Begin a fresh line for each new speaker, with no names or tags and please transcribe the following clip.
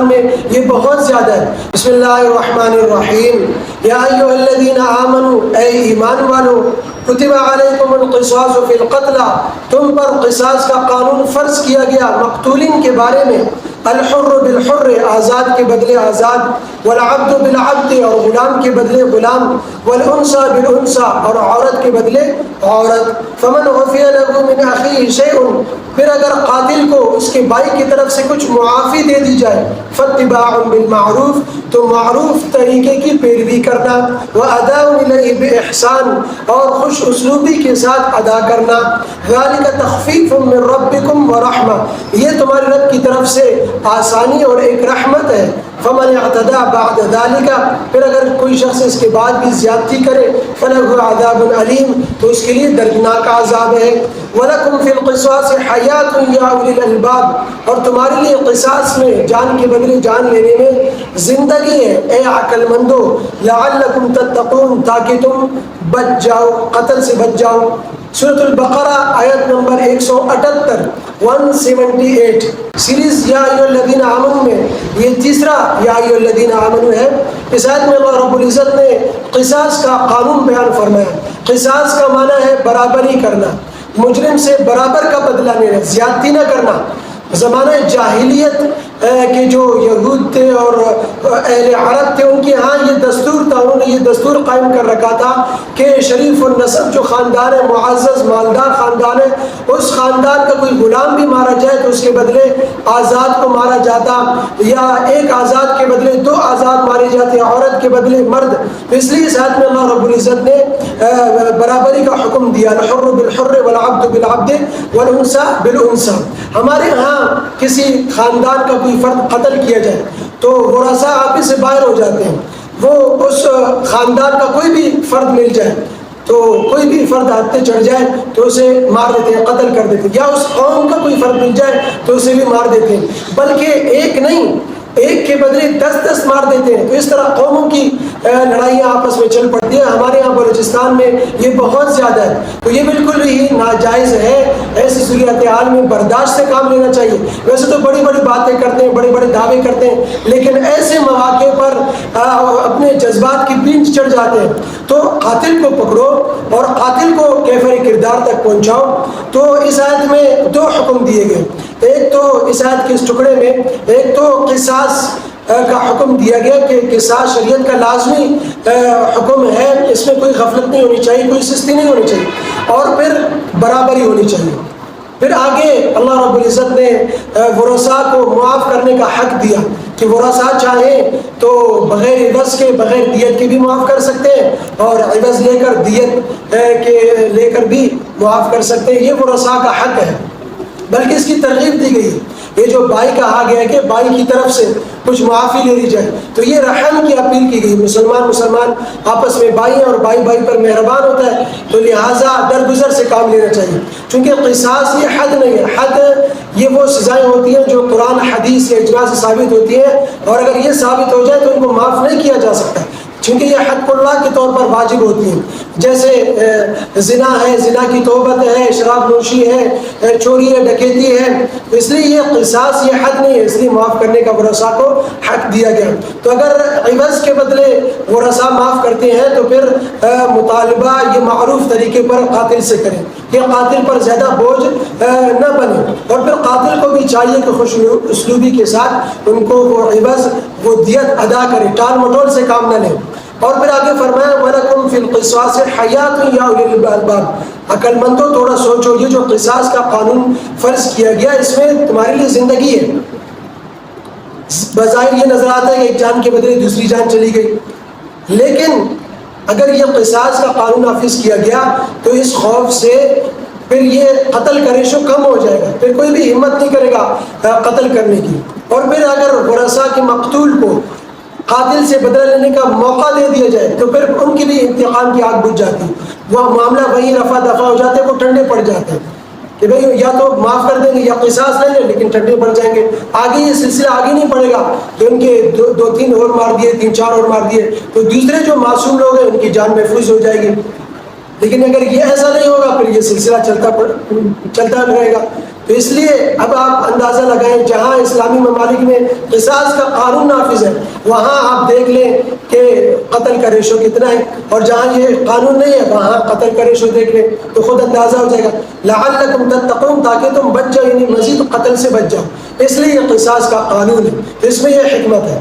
بلوچستان میں یہ بہت زیادہ ہے۔ بسم اللہ الرحمن الرحیم، یا ایھا الذین آمنوا، اے ایمان والو، کتب علیکم القصاص فی القتلى، تم پر قصاص کا قانون فرض کیا گیا مقتولین کے بارے میں، الحر بالحر، آزاد کے بدلے آزاد، والعبد بالعبد، اور غلام کے بدلے غلام، والانثى بالانثى، اور عورت کے بدلے عورت۔ فمن عفی له من اخیہ شیء، پھر اگر قاتل کو اس کے بھائی کی طرف سے کچھ معافی دے دی جائے، فاتباع بالمعروف، تو معروف طریقے کی پیروی کرنا، واداء الیہ باحسان، اور خوش اسلوبی کے ساتھ ادا کرنا، ذلک تخفیف من ربکم ورحمہ، یہ تمہارے رب کی طرف سے آسانی اور ایک رحمت ہے۔ فمن اعتدى بعد ذلك، پھر اگر کوئی شخص اس کے بعد بھی زیادتی کرے، فلہ عذاب علیم، تو اس کے لیے دردناک عذاب ہے۔ وَلَكُمْ فِي الْقِصَاصِ حَيَاةٌ يَا أُولِي الْأَلْبَابِ، اور تمہارے لیے قصاص میں، جان کے بدلے جان لینے میں زندگی ہے، اے عقل مندو، لَعَلَّكُمْ تَتَّقُونَ، تاکہ تم بچ جاؤ، قتل سے بچ جاؤ۔ سورۃ البقرہ آیت نمبر 178 178 سیریز یا ایھا الذین آمنوا میں یہ تیسرا یا ایھا الذین آمنوا ہے۔ اس آیت میں اللہ رب العزت نے قصاص کا قانون بیان فرمایا۔ قصاص کا معنی ہے برابری کرنا، مجرم سے برابر کا بدلہ لینا، زیادتی نہ کرنا۔ زمانہ جاہلیت کے جو یہود تھے اور اہل عرب تھے، ان کے ہاں یہ دستور تھا، انہوں نے یہ دستور قائم کر رکھا تھا کہ شریف النسب جو خاندان ہے، معزز مالدار خاندان ہے، اس خاندان کا کوئی غلام بھی مارا جائے تو اس کے بدلے آزاد کو مارا جاتا، یا ایک آزاد کے بدلے 2 آزاد مارے جاتے، عورت کے بدلے مرد۔ تو اس لیے اس آیت میں اللہ رب العزت نے برابری کا حکم دیا، الحر بالحر والعبد بالعبد والانثى بالانثى۔ ہمارے ہاں کسی خاندان کا کوئی فرد قتل کیا جائے تو ورثاء آپس سے باہر ہو جاتے ہیں، وہ اس خاندان کا کوئی بھی فرد مل جائے تو کوئی بھی فرد ہاتھ پہ چڑھ جائے تو اسے مار دیتے ہیں، قتل کر دیتے ہیں، یا اس قوم کا کوئی فرد مل جائے تو اسے بھی مار دیتے ہیں، بلکہ ایک نہیں، ایک کے بدلے 10 مار دیتے ہیں۔ تو اس طرح قوموں کی لڑائیاں آپس میں چل پڑتی ہیں۔ ہمارے یہاں بلوچستان میں یہ بہت زیادہ ہے، تو یہ بالکل ہی ناجائز ہے۔ ایسی صورتحال میں برداشت سے کام لینا چاہیے۔ ویسے تو بڑی بڑی باتیں کرتے ہیں، بڑے بڑے دعوے کرتے ہیں، لیکن ایسے مواقع پر اپنے جذبات کی پینچ چڑھ جاتے ہیں۔ تو قاتل کو پکڑو اور قاتل کو کیفر کردار تک پہنچاؤ۔ تو اس آیت میں 2 حکم دیے گئے، ایک تو اس آیت کے اس ٹکڑے میں ایک تو قصاص کا حکم دیا گیا کہ قصاص شریعت کا لازمی حکم ہے، اس میں کوئی غفلت نہیں ہونی چاہیے، کوئی سستی نہیں ہونی چاہیے، اور پھر برابری ہونی چاہیے۔ پھر آگے اللہ رب العزت نے ورثاء کو معاف کرنے کا حق دیا کہ ورثاء چاہیں تو بغیر عوض کے، بغیر دیت کے بھی معاف کر سکتے ہیں، اور عوض لے کر دیت کے لے کر بھی معاف کر سکتے ہیں۔ یہ ورثاء کا حق ہے، بلکہ اس کی ترغیب دی گئی۔ یہ جو بھائی کہا گیا ہے کہ بھائی کی طرف سے کچھ معافی لے لی جائے، تو یہ رحم کی اپیل کی گئی۔ مسلمان آپس میں بھائی ہیں اور بھائی پر مہربان ہوتا ہے، تو لہٰذا درگزر سے کام لینا چاہیے، چونکہ قصاص یہ حد نہیں ہے۔ حد یہ وہ سزائیں ہوتی ہیں جو قرآن حدیث یا اجماع سے ثابت ہوتی ہیں، اور اگر یہ ثابت ہو جائے تو ان کو معاف نہیں کیا جا سکتا، چونکہ یہ حق اللہ کے طور پر واجب ہوتی ہیں۔ جیسے زنا ہے، زنا کی توبت ہے، شراب نوشی ہے، چوری ہے، ڈکیتی ہے، اس لیے یہ قصاص یہ حد نہیں ہے، اس لیے معاف کرنے کا ورثاء کو حق دیا گیا۔ تو اگر عوض کے بدلے ورثاء معاف کرتے ہیں تو پھر مطالبہ یہ معروف طریقے پر قاتل سے کریں کہ قاتل پر زیادہ بوجھ نہ بنے، اور پھر قاتل کو بھی چاہیے کہ خوش اسلوبی کے ساتھ ان کو وہ عوض، وہ دیت ادا کرے، ٹال مٹول سے کام نہ لیں۔ اور پھر آگے فرمایا وَلَكُمْ فِي الْقِصَاصِ حَيَاةٌ يَا أُولِي الْأَلْبَابِ، عقل مندوں تھوڑا سوچو، یہ جو قصاص کا قانون فرض کیا گیا اس میں تمہارے لیے زندگی ہے۔ بظاہر یہ نظر آتا ہے کہ ایک جان کے بدلے دوسری جان چلی گئی، لیکن اگر یہ قصاص کا قانون نافذ کیا گیا تو اس خوف سے پھر یہ قتل کا ریشو کم ہو جائے گا، پھر کوئی بھی ہمت نہیں کرے گا قتل کرنے کی۔ اور پھر اگر ورثاء کے مقتول کو قاتل سے بدلہ لینے کا موقع دے دیا جائے تو پھر ان کی بھی انتقام کی آگ بجھ جاتی، وہ معاملہ وہی رفع دفع ہو جاتے، وہ ٹھنڈے پڑ جاتے ہیں کہ بھئی یا تو معاف کر دیں گے یا قصاص لیں گے، لیکن ٹھنڈے پڑ جائیں گے، آگے یہ سلسلہ آگے نہیں پڑے گا کہ ان کے 2-3 اور مار دیے، 3-4 اور مار دیے تو دوسرے جو معصوم لوگ ہیں ان کی جان محفوظ ہو جائے گی۔ لیکن اگر یہ ایسا نہیں ہوگا پھر یہ سلسلہ چلتا رہے گا۔ تو اس لیے اب آپ اندازہ لگائیں جہاں اسلامی ممالک میں قصاص کا قانون نافذ ہے وہاں آپ دیکھ لیں کہ قتل کا ریشو کتنا ہے، اور جہاں یہ قانون نہیں ہے وہاں قتل کا ریشو دیکھ لیں تو خود اندازہ ہو جائے گا. لعلکم تتقون، تاکہ تم بچ جاؤ، یعنی مزید قتل سے بچ جاؤ. اس لیے یہ قصاص کا قانون ہے، اس میں یہ حکمت ہے.